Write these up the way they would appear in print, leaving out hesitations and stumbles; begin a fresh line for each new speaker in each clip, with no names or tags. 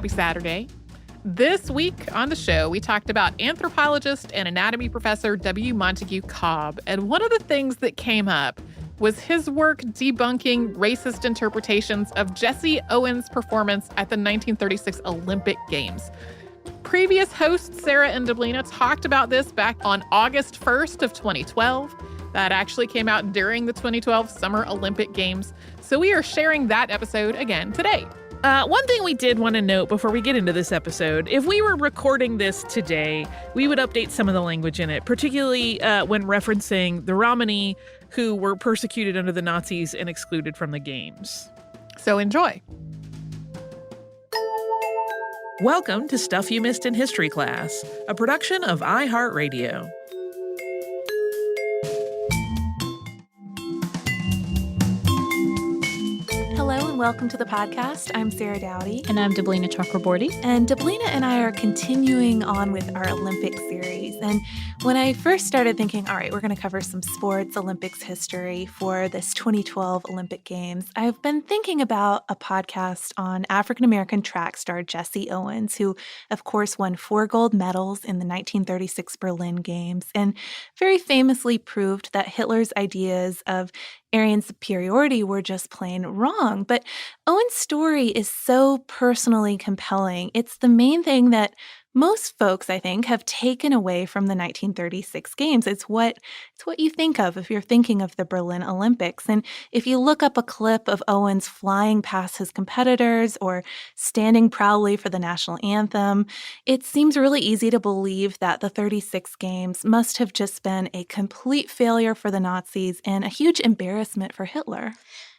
Happy Saturday. This week on the show, we talked about anthropologist and anatomy professor W. Montague Cobb. And one of the things that came up was his work debunking racist interpretations of Jesse Owens' performance at the 1936 Olympic Games. Previous hosts Sarah and Deblina talked about this back on August 1st of 2012. That actually came out during the 2012 Summer Olympic Games. So we are sharing that episode again today.
One thing we did want to note before we get into this episode, if we were recording this today, we would update some of the language in it, particularly when referencing the Romani who were persecuted under the Nazis and excluded from the games.
So enjoy.
Welcome to Stuff You Missed in History Class, a production of iHeartRadio.
Hello and welcome to the podcast. I'm Sarah Dowdy.
And I'm Deblina Chakraborty.
And Deblina and I are continuing on with our Olympic series. And when I first started thinking, all right, we're going to cover some sports Olympics history for this 2012 Olympic Games, I've been thinking about a podcast on African-American track star Jesse Owens, who, of course, won 4 gold medals in the 1936 Berlin Games and very famously proved that Hitler's ideas of Aryan superiority were just plain wrong. But Owen's story is so personally compelling. It's the main thing that most folks, I think, have taken away from the 1936 Games. It's what you think of if you're thinking of the Berlin Olympics. And if you look up a clip of Owens flying past his competitors or standing proudly for the national anthem, it seems really easy to believe that the 36 Games must have just been a complete failure for the Nazis and a huge embarrassment for Hitler.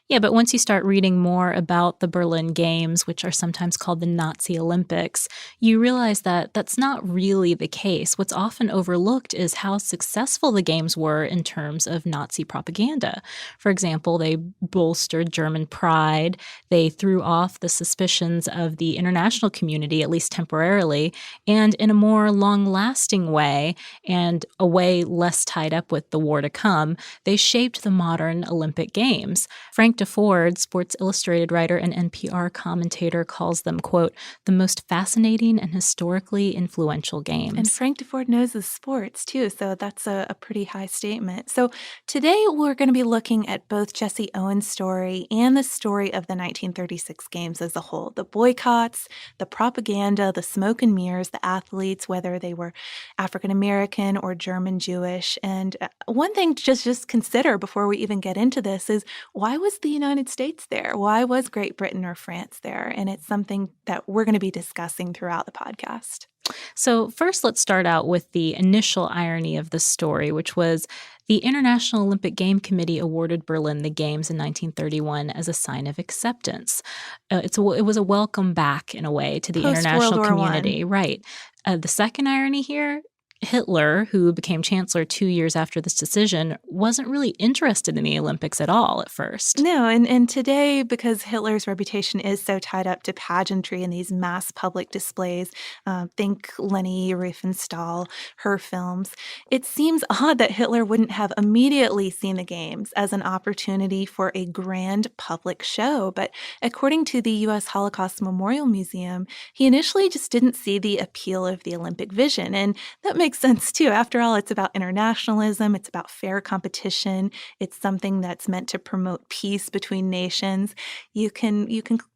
Yeah, but once you start reading more about the Berlin Games, which are sometimes called the Nazi Olympics, you realize that that's not really the case. What's often overlooked is how successful the Games were in terms of Nazi propaganda. For example, they bolstered German pride. They threw off the suspicions of the international community, at least temporarily, and in a more long-lasting way, and a way less tied up with the war to come, they shaped the modern Olympic Games. Frank DeFord, Sports Illustrated writer and NPR commentator, calls them, quote, the most fascinating and historically influential games.
And Frank DeFord knows his sports, too, so that's a pretty high statement. So today we're going to be looking at both Jesse Owens' story and the story of the 1936 Games as a whole. The boycotts, the propaganda, the smoke and mirrors, the athletes, whether they were African-American or German Jewish. And one thing to just consider before we even get into this is, why was the United States there? Why was Great Britain or France there? And it's something that we're going to be discussing throughout the podcast.
So first, let's start out with the initial irony of the story, which was the International Olympic Game Committee awarded Berlin the Games in 1931 as a sign of acceptance. It was a welcome back, in a way, to the international community. Right. The second irony here, Hitler, who became chancellor 2 years after this decision, wasn't really interested in the Olympics at all at first.
No, and today, because Hitler's reputation is so tied up to pageantry and these mass public displays, think Leni Riefenstahl, her films, it seems odd that Hitler wouldn't have immediately seen the Games as an opportunity for a grand public show. But according to the U.S. Holocaust Memorial Museum, he initially just didn't see the appeal of the Olympic vision. And that makes sense, too. After all, it's about internationalism. It's about fair competition. It's something that's meant to promote peace between nations. You can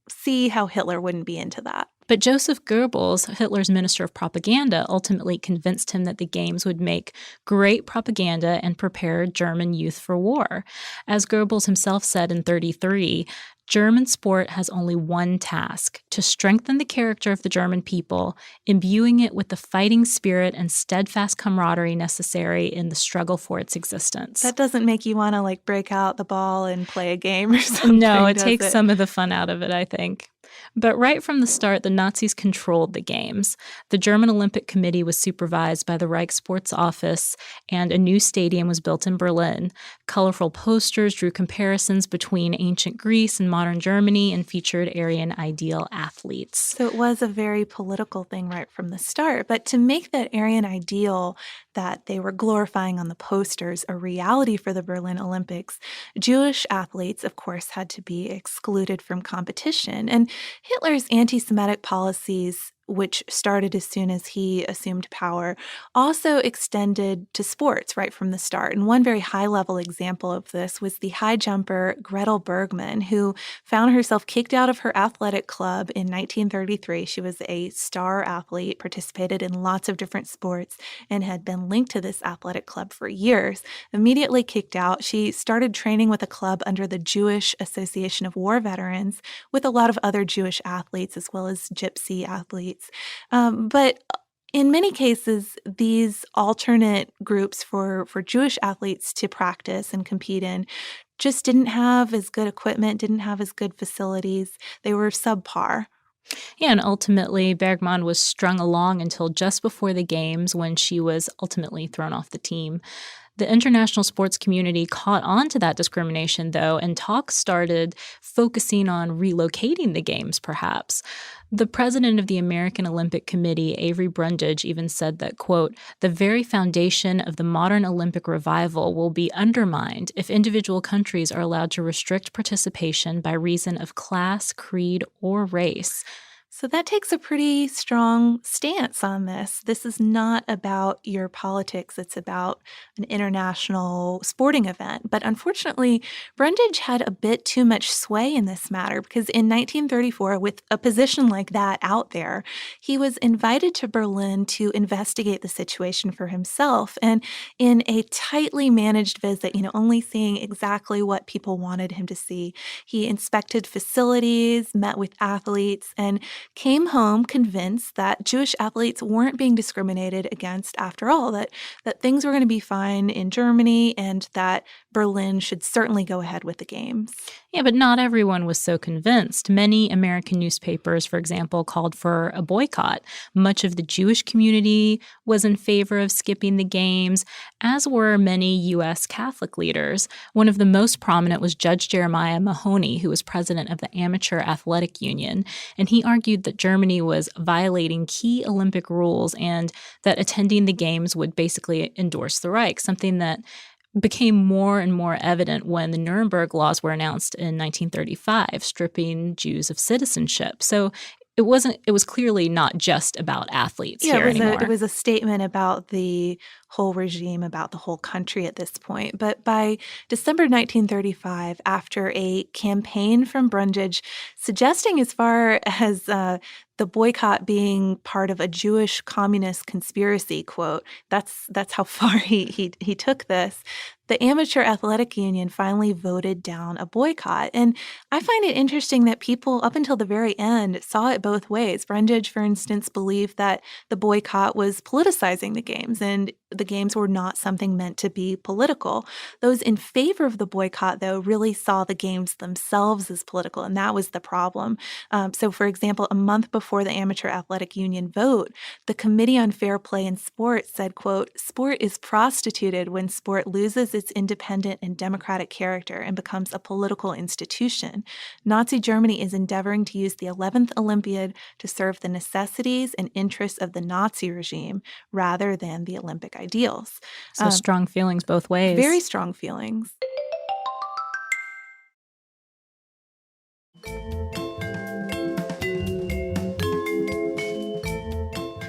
see how Hitler wouldn't be into that.
But Joseph Goebbels, Hitler's minister of propaganda, ultimately convinced him that the Games would make great propaganda and prepare German youth for war. As Goebbels himself said in 1933, German sport has only one task: to strengthen the character of the German people, imbuing it with the fighting spirit and steadfast camaraderie necessary in the struggle for its existence.
That doesn't make you want to break out the ball and play a game or something.
No, it takes some of the fun out of it, I think. But right from the start, the Nazis controlled the Games. The German Olympic Committee was supervised by the Reich Sports Office, and a new stadium was built in Berlin. Colorful posters drew comparisons between ancient Greece and modern Germany and featured Aryan ideal athletes.
So it was a very political thing right from the start. But to make that Aryan ideal that they were glorifying on the posters a reality for the Berlin Olympics, Jewish athletes, of course, had to be excluded from competition. And Hitler's anti-Semitic policies, which started as soon as he assumed power, also extended to sports right from the start. And one very high-level example of this was the high jumper Gretel Bergmann, who found herself kicked out of her athletic club in 1933. She was a star athlete, participated in lots of different sports, and had been linked to this athletic club for years. Immediately kicked out, she started training with a club under the Jewish Association of War Veterans with a lot of other Jewish athletes as well as gypsy athletes. But in many cases, these alternate groups for Jewish athletes to practice and compete in just didn't have as good equipment, didn't have as good facilities. They were subpar.
Yeah, and ultimately, Bergman was strung along until just before the games when she was ultimately thrown off the team. The international sports community caught on to that discrimination, though, and talks started focusing on relocating the games, perhaps. The president of the American Olympic Committee, Avery Brundage, even said that, quote, "the very foundation of the modern Olympic revival will be undermined if individual countries are allowed to restrict participation by reason of class, creed, or race."
So that takes a pretty strong stance on this. This is not about your politics. It's about an international sporting event. But unfortunately, Brundage had a bit too much sway in this matter because in 1934, with a position like that out there, he was invited to Berlin to investigate the situation for himself. And in a tightly managed visit, only seeing exactly what people wanted him to see, he inspected facilities, met with athletes, and came home convinced that Jewish athletes weren't being discriminated against after all, that things were going to be fine in Germany and that Berlin should certainly go ahead with the games.
Yeah, but not everyone was so convinced. Many American newspapers, for example, called for a boycott. Much of the Jewish community was in favor of skipping the games, as were many U.S. Catholic leaders. One of the most prominent was Judge Jeremiah Mahoney, who was president of the Amateur Athletic Union, and he argued that Germany was violating key Olympic rules and that attending the games would basically endorse the Reich, something that became more and more evident when the Nuremberg laws were announced in 1935, stripping Jews of citizenship. So it was clearly not just about athletes here anymore.
It was a statement about the whole regime, about the whole country at this point. But by December 1935, after a campaign from Brundage suggesting as far as the boycott being part of a Jewish communist conspiracy, quote, that's how far he took this, the Amateur Athletic Union finally voted down a boycott. And I find it interesting that people, up until the very end, saw it both ways. Brundage, for instance, believed that the boycott was politicizing the games, and the games were not something meant to be political. Those in favor of the boycott, though, really saw the games themselves as political, and that was the problem. So, for example, a month before the Amateur Athletic Union vote, the Committee on Fair Play in Sports said, quote, "Sport is prostituted when sport loses its independent and democratic character and becomes a political institution. Nazi Germany is endeavoring to use the 11th Olympiad to serve the necessities and interests of the Nazi regime rather than the Olympic ideals."
So strong feelings both ways.
Very strong feelings.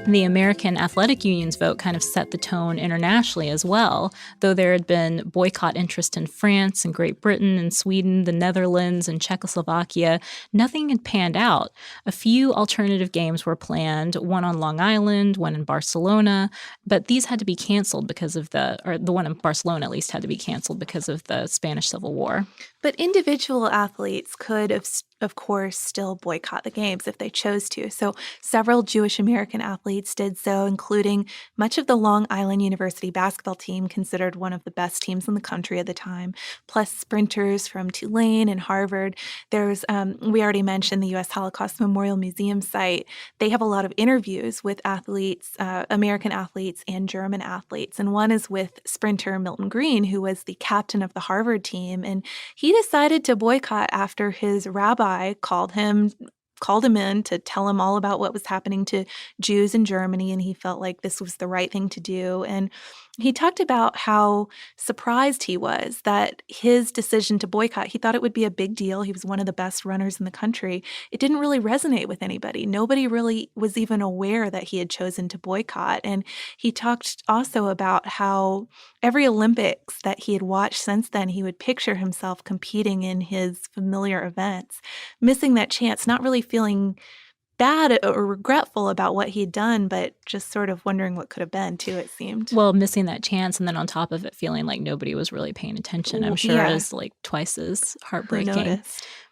The American Athletic Union's vote kind of set the tone internationally as well. Though there had been boycott interest in France and Great Britain and Sweden, the Netherlands and Czechoslovakia, nothing had panned out. A few alternative games were planned, one on Long Island, one in Barcelona, but these had to be canceled because of the one in Barcelona at least had to be canceled because of the Spanish Civil War.
But individual athletes could, of course, still boycott the games if they chose to. So several Jewish American athletes did so, including much of the Long Island University basketball team, considered one of the best teams in the country at the time, plus sprinters from Tulane and Harvard. There's, we already mentioned the U.S. Holocaust Memorial Museum site. They have a lot of interviews with athletes, American athletes and German athletes. And one is with sprinter Milton Green, who was the captain of the Harvard team. And he decided to boycott after his rabbi called him called him in to tell him all about what was happening to Jews in Germany, and he felt like this was the right thing to do. And he talked about how surprised he was that his decision to boycott, he thought it would be a big deal. He was one of the best runners in the country. It didn't really resonate with anybody. Nobody really was even aware that he had chosen to boycott. And he talked also about how every Olympics that he had watched since then, he would picture himself competing in his familiar events, missing that chance, not really feeling bad or regretful about what he'd done, but just sort of wondering what could have been, too, it seemed.
Well, missing that chance, and then on top of it, feeling like nobody was really paying attention, I'm sure is like twice as heartbreaking.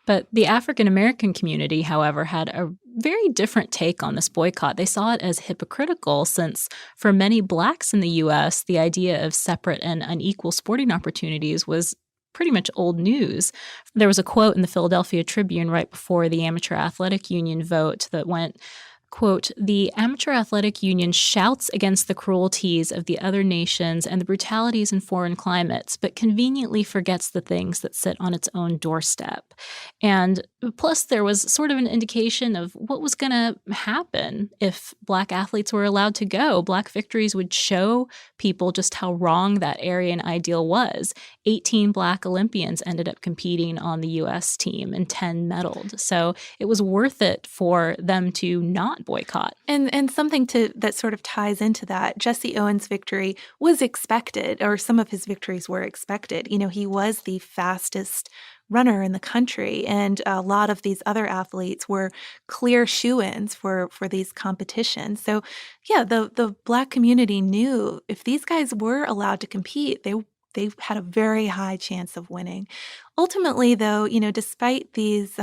But the African American community, however, had a very different take on this boycott. They saw it as hypocritical since for many Blacks in the U.S., the idea of separate and unequal sporting opportunities was pretty much old news. There was a quote in the Philadelphia Tribune right before the Amateur Athletic Union vote that went, quote, "The Amateur Athletic Union shouts against the cruelties of the other nations and the brutalities in foreign climates, but conveniently forgets the things that sit on its own doorstep." And plus, there was sort of an indication of what was going to happen if Black athletes were allowed to go. Black victories would show people just how wrong that Aryan ideal was. 18 Black Olympians ended up competing on the U.S. team and 10 medaled. So it was worth it for them to not boycott.
And something that sort of ties into that, Jesse Owens' victory was expected, or some of his victories were expected. You know, he was the fastest runner in the country, and a lot of these other athletes were clear shoo-ins for these competitions. So yeah, the Black community knew if these guys were allowed to compete, they had a very high chance of winning. Ultimately, though, you know, despite these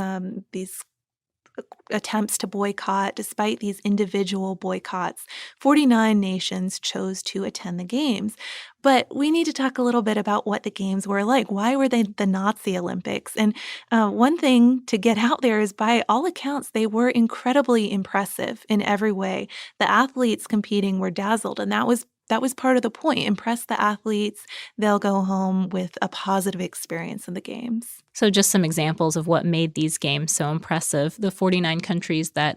attempts to boycott, despite these individual boycotts, 49 nations chose to attend the games. But we need to talk a little bit about what the games were like. Why were they the Nazi Olympics? And one thing to get out there is, by all accounts, they were incredibly impressive in every way. The athletes competing were dazzled, and that was part of the point. Impress the athletes, they'll go home with a positive experience in the games.
So just some examples of what made these games so impressive. The 49 countries that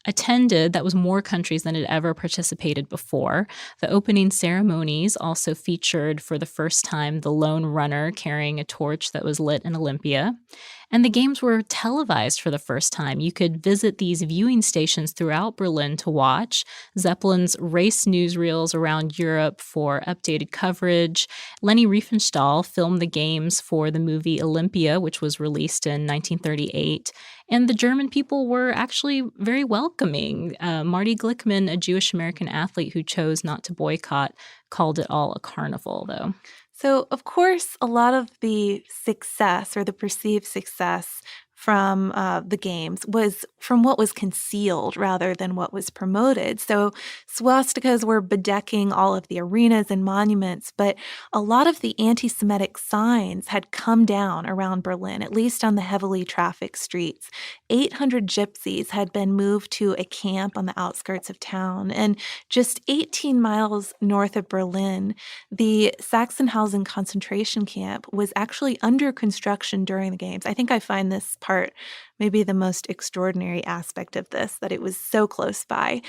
attended, that was more countries than had ever participated before. The opening ceremonies also featured for the first time the lone runner carrying a torch that was lit in Olympia. And the games were televised for the first time. You could visit these viewing stations throughout Berlin to watch. Zeppelin's race newsreels around Europe for updated coverage. Leni Riefenstahl filmed the games for the movie Olympia, which was released in 1938. And the German people were actually very welcoming. Marty Glickman, a Jewish-American athlete who chose not to boycott, called it all a carnival, though.
So, of course, a lot of the success, or the perceived success, from the games was from what was concealed rather than what was promoted. So swastikas were bedecking all of the arenas and monuments, but a lot of the anti-Semitic signs had come down around Berlin, at least on the heavily trafficked streets. 800 gypsies had been moved to a camp on the outskirts of town. And just 18 miles north of Berlin, the Sachsenhausen concentration camp was actually under construction during the games. I think I find this part maybe the most extraordinary aspect of this, that it was so close by.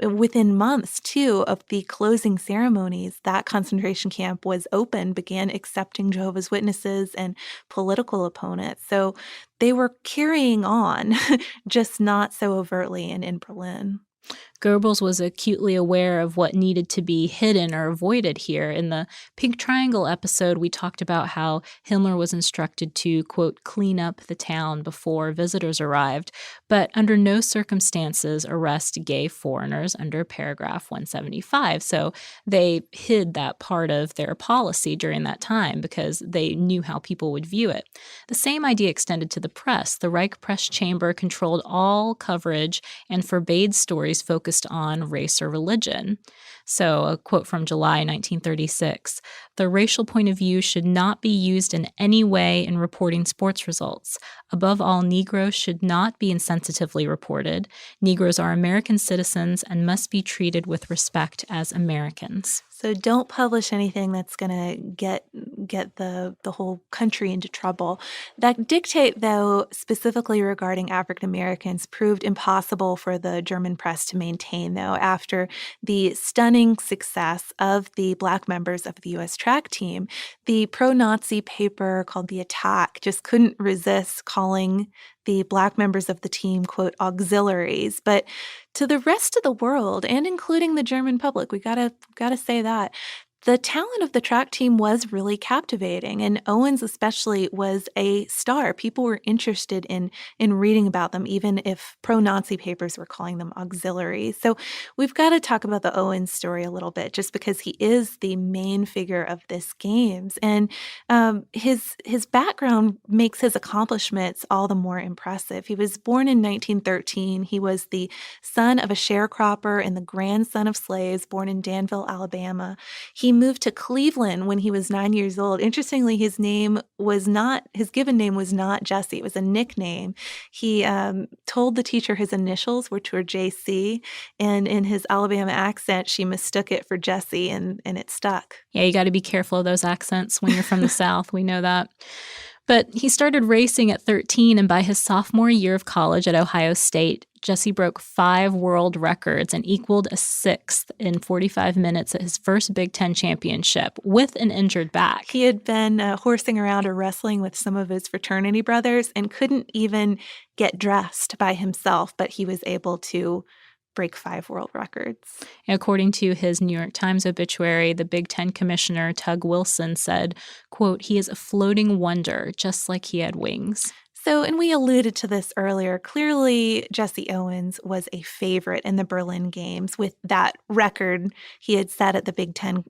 Within months, too, of the closing ceremonies, that concentration camp was open, began accepting Jehovah's Witnesses and political opponents. So they were carrying on, just not so overtly and in Berlin.
Goebbels was acutely aware of what needed to be hidden or avoided here. In the Pink Triangle episode, we talked about how Himmler was instructed to, quote, clean up the town before visitors arrived, but under no circumstances arrest gay foreigners under paragraph 175. So they hid that part of their policy during that time because they knew how people would view it. The same idea extended to the press. The Reich Press Chamber controlled all coverage and forbade stories focused focused on race or religion. So, a quote from July 1936, "The racial point of view should not be used in any way in reporting sports results. Above all, Negroes should not be insensitively reported. Negroes are American citizens and must be treated with respect as Americans."
So don't publish anything that's going to get the whole country into trouble. That dictate, though, specifically regarding African Americans, proved impossible for the German press to maintain, though, after the stunning success of the Black members of the U.S. track team. The pro-Nazi paper called The Attack just couldn't resist calling the Black members of the team, quote, auxiliaries. But to the rest of the world, and including the German public, we gotta say that the talent of the track team was really captivating, and Owens especially was a star. People were interested in reading about them, even if pro-Nazi papers were calling them auxiliaries. So we've got to talk about the Owens story a little bit, just because he is the main figure of this games, and his background makes his accomplishments all the more impressive. He was born in 1913. He was the son of a sharecropper and the grandson of slaves born in Danville, Alabama. He moved to Cleveland when he was 9 years old. Interestingly, his given name was not Jesse. It was a nickname. He told the teacher his initials, which were JC, and in his Alabama accent, she mistook it for Jesse, and it stuck.
Yeah, you got to be careful of those accents when you're from the South. We know that. But he started racing at 13, and by his sophomore year of college at Ohio State, Jesse broke 5 world records and equaled a 6th in 45 minutes at his first Big Ten championship with an injured back.
He had been horsing around or wrestling with some of his fraternity brothers and couldn't even get dressed by himself, but he was able to break 5 world records.
According to his New York Times obituary, the Big Ten commissioner, Tug Wilson, said, quote, "He is a floating wonder, just like he had wings."
So, and we alluded to this earlier, clearly Jesse Owens was a favorite in the Berlin Games with that record he had set at the Big Ten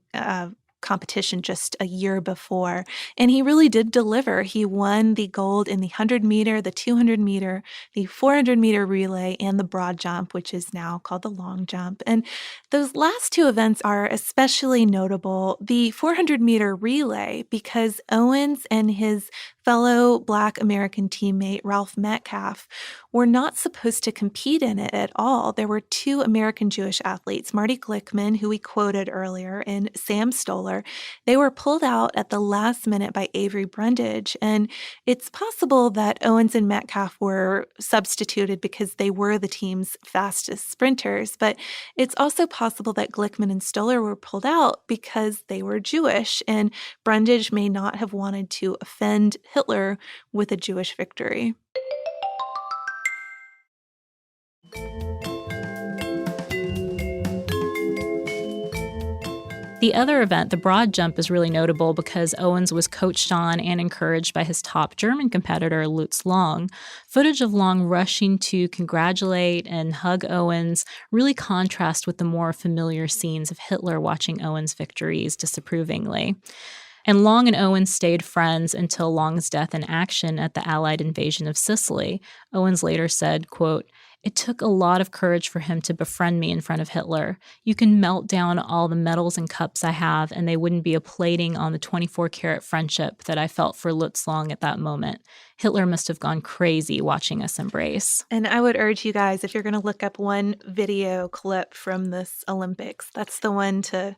competition just a year before. And he really did deliver. He won the gold in the 100-meter, the 200-meter, the 400-meter relay, and the broad jump, which is now called the long jump. And those last 2 events are especially notable. The 400-meter relay, because Owens and his fellow Black American teammate Ralph Metcalfe were not supposed to compete in it at all. There were 2 American Jewish athletes, Marty Glickman, who we quoted earlier, and Sam Stoller. They were pulled out at the last minute by Avery Brundage, and it's possible that Owens and Metcalfe were substituted because they were the team's fastest sprinters, but it's also possible that Glickman and Stoller were pulled out because they were Jewish, and Brundage may not have wanted to offend Hitler with a Jewish victory.
The other event, the broad jump, is really notable because Owens was coached on and encouraged by his top German competitor, Lutz Long. Footage of Long rushing to congratulate and hug Owens really contrast with the more familiar scenes of Hitler watching Owens' victories disapprovingly. And Long and Owens stayed friends until Long's death in action at the Allied invasion of Sicily. Owens later said, quote, "It took a lot of courage for him to befriend me in front of Hitler. You can melt down all the medals and cups I have, and they wouldn't be a plating on the 24-karat friendship that I felt for Lutz Long at that moment. Hitler must have gone crazy watching us embrace."
And I would urge you guys, if you're going to look up one video clip from this Olympics, that's the one to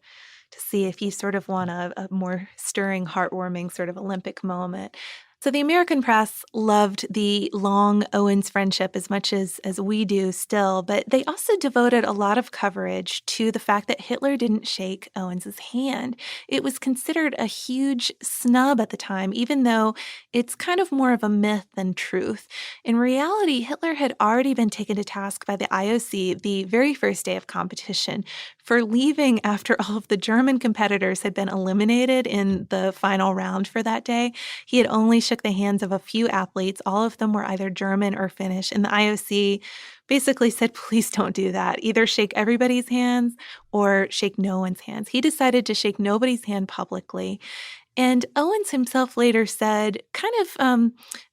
see if you sort of want a more stirring, heartwarming sort of Olympic moment. So the American press loved the Long-Owens friendship as much as we do still, but they also devoted a lot of coverage to the fact that Hitler didn't shake Owens' hand. It was considered a huge snub at the time, even though it's kind of more of a myth than truth. In reality, Hitler had already been taken to task by the IOC the very first day of competition for leaving after all of the German competitors had been eliminated in the final round for that day. He had only shook the hands of a few athletes. All of them were either German or Finnish. And the IOC basically said, please don't do that. Either shake everybody's hands or shake no one's hands. He decided to shake nobody's hand publicly. And Owens himself later said, kind of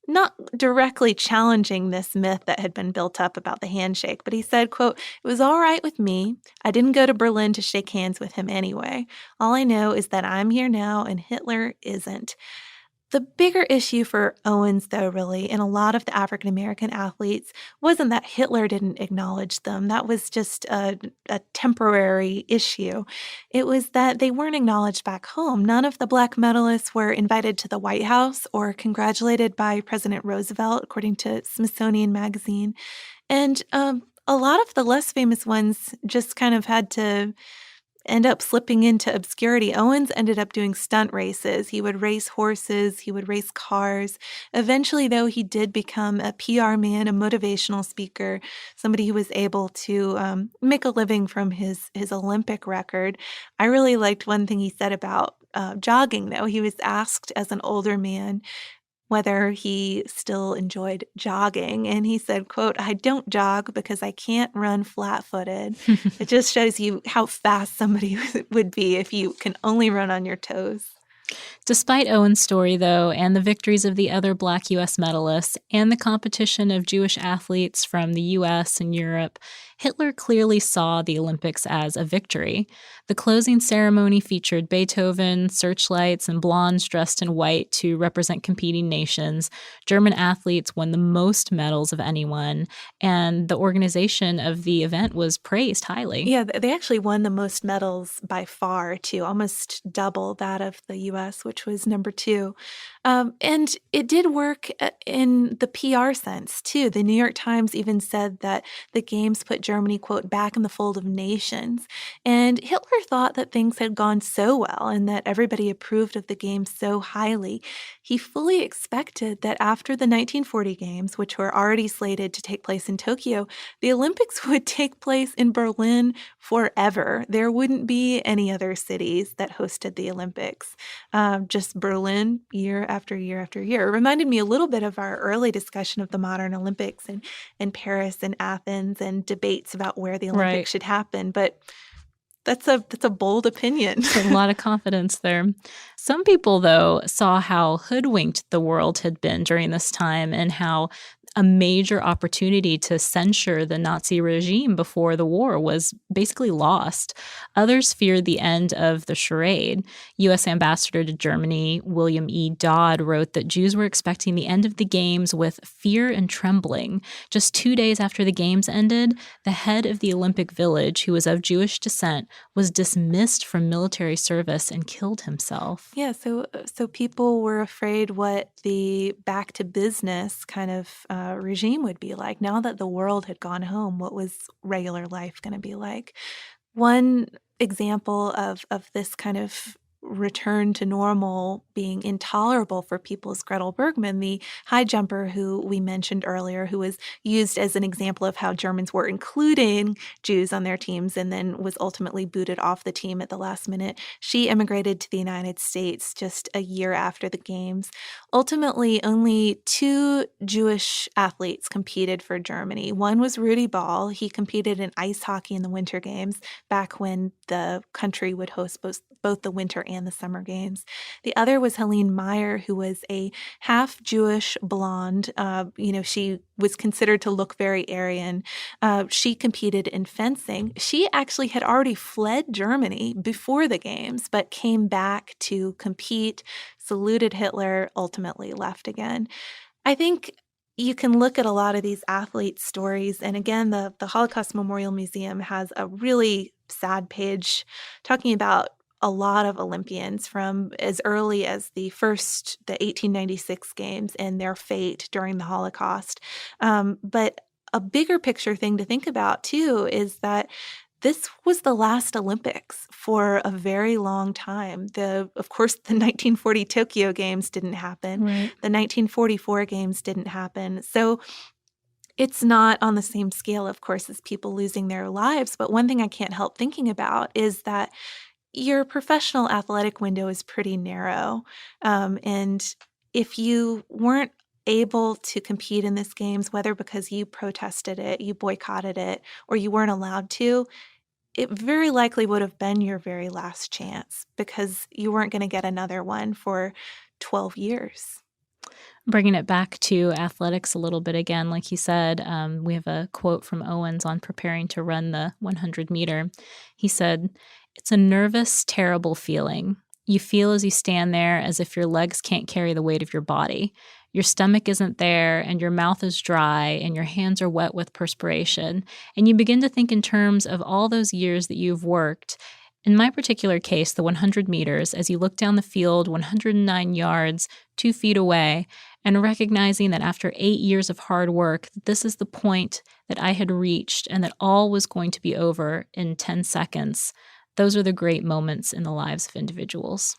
not directly challenging this myth that had been built up about the handshake, but he said, quote, "It was all right with me. I didn't go to Berlin to shake hands with him anyway. All I know is that I'm here now and Hitler isn't." The bigger issue for Owens, though, really, and a lot of the African American athletes, wasn't that Hitler didn't acknowledge them. That was just a temporary issue. It was that they weren't acknowledged back home. None of the Black medalists were invited to the White House or congratulated by President Roosevelt, according to Smithsonian Magazine. And a lot of the less famous ones just kind of had to end up slipping into obscurity. Owens ended up doing stunt races. He would race horses. He would race cars. Eventually, though, he did become a PR man, a motivational speaker, somebody who was able to make a living from his Olympic record. I really liked one thing he said about jogging, though. He was asked as an older man whether he still enjoyed jogging. And he said, quote, "I don't jog because I can't run flat-footed." It just shows you how fast somebody would be if you can only run on your toes.
Despite Owens' story, though, and the victories of the other Black U.S. medalists and the competition of Jewish athletes from the U.S. and Europe, Hitler clearly saw the Olympics as a victory. The closing ceremony featured Beethoven, searchlights, and blondes dressed in white to represent competing nations. German athletes won the most medals of anyone, and the organization of the event was praised highly.
Yeah, they actually won the most medals by far, too, almost double that of the U.S., which was number 2. And it did work in the PR sense, too. The New York Times even said that the games put Germany, quote, "back in the fold of nations." And Hitler thought that things had gone so well and that everybody approved of the games so highly. He fully expected that after the 1940 games, which were already slated to take place in Tokyo, the Olympics would take place in Berlin forever. There wouldn't be any other cities that hosted the Olympics. Just Berlin year after year after year. It reminded me a little bit of our early discussion of the modern Olympics in Paris and Athens and debates about where the Olympics should happen. But that's a bold opinion.
There's a lot of confidence there. Some people, though, saw how hoodwinked the world had been during this time and how a major opportunity to censure the Nazi regime before the war was basically lost. Others feared the end of the charade. U.S. Ambassador to Germany, William E. Dodd, wrote that Jews were expecting the end of the games with fear and trembling. Just 2 days after the games ended, the head of the Olympic Village, who was of Jewish descent, was dismissed from military service and killed himself.
Yeah, so people were afraid what the back to business kind of regime would be like. Now that the world had gone home, what was regular life going to be like? One example of this kind of return to normal being intolerable for people is Gretel Bergmann, the high jumper who we mentioned earlier, who was used as an example of how Germans were including Jews on their teams and then was ultimately booted off the team at the last minute. She immigrated to the United States just a year after the games. Ultimately, only 2 Jewish athletes competed for Germany. One was Rudy Ball. He competed in ice hockey in the Winter Games back when the country would host both the Winter and the Summer Games. The other was Helene Meyer, who was a half Jewish blonde. She was considered to look very Aryan. She competed in fencing. She actually had already fled Germany before the games, but came back to compete, saluted Hitler, ultimately left again. I think you can look at a lot of these athletes' stories. And again, the Holocaust Memorial Museum has a really sad page talking about a lot of Olympians from as early as the 1896 games and their fate during the Holocaust. But a bigger picture thing to think about, too, is that this was the last Olympics for a very long time. Of course, the 1940 Tokyo Games didn't happen.
Right.
The 1944 Games didn't happen. So it's not on the same scale, of course, as people losing their lives. But one thing I can't help thinking about is that your professional athletic window is pretty narrow. And if you weren't able to compete in these games, whether because you protested it, you boycotted it, or you weren't allowed to, it very likely would have been your very last chance because you weren't going to get another one for 12 years.
Bringing it back to athletics a little bit again, like you said, we have a quote from Owens on preparing to run the 100 meter. He said, "It's a nervous, terrible feeling. You feel as you stand there as if your legs can't carry the weight of your body. Your stomach isn't there, and your mouth is dry, and your hands are wet with perspiration. And you begin to think in terms of all those years that you've worked. In my particular case, the 100 meters, as you look down the field 109 yards, 2 feet away, and recognizing that after 8 years of hard work, this is the point that I had reached and that all was going to be over in 10 seconds. Those are the great moments in the lives of individuals."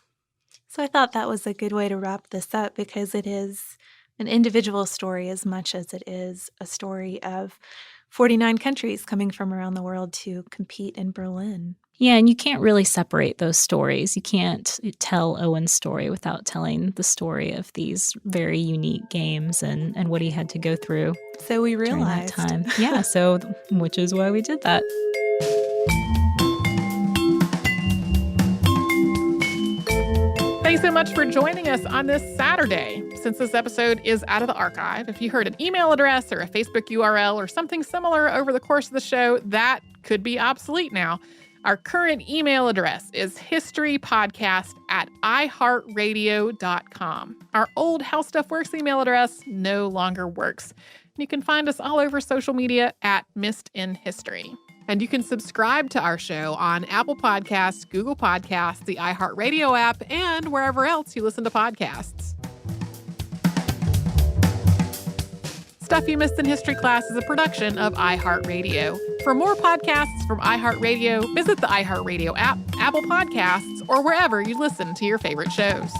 So I thought that was a good way to wrap this up because it is an individual story as much as it is a story of 49 countries coming from around the world to compete in Berlin.
Yeah, and you can't really separate those stories. You can't tell Owen's story without telling the story of these very unique games and what he had to go through.
So we
during
realized.
that time. Yeah, so which is why we did that.
Thanks so much for joining us on this Saturday. Since this episode is out of the archive, if you heard an email address or a Facebook URL or something similar over the course of the show, that could be obsolete now. Our current email address is historypodcast@iheartradio.com. Our old How Stuff Works email address no longer works. You can find us all over social media at Missed in History. And you can subscribe to our show on Apple Podcasts, Google Podcasts, the iHeartRadio app, and wherever else you listen to podcasts. Stuff You Missed in History Class is a production of iHeartRadio. For more podcasts from iHeartRadio, visit the iHeartRadio app, Apple Podcasts, or wherever you listen to your favorite shows.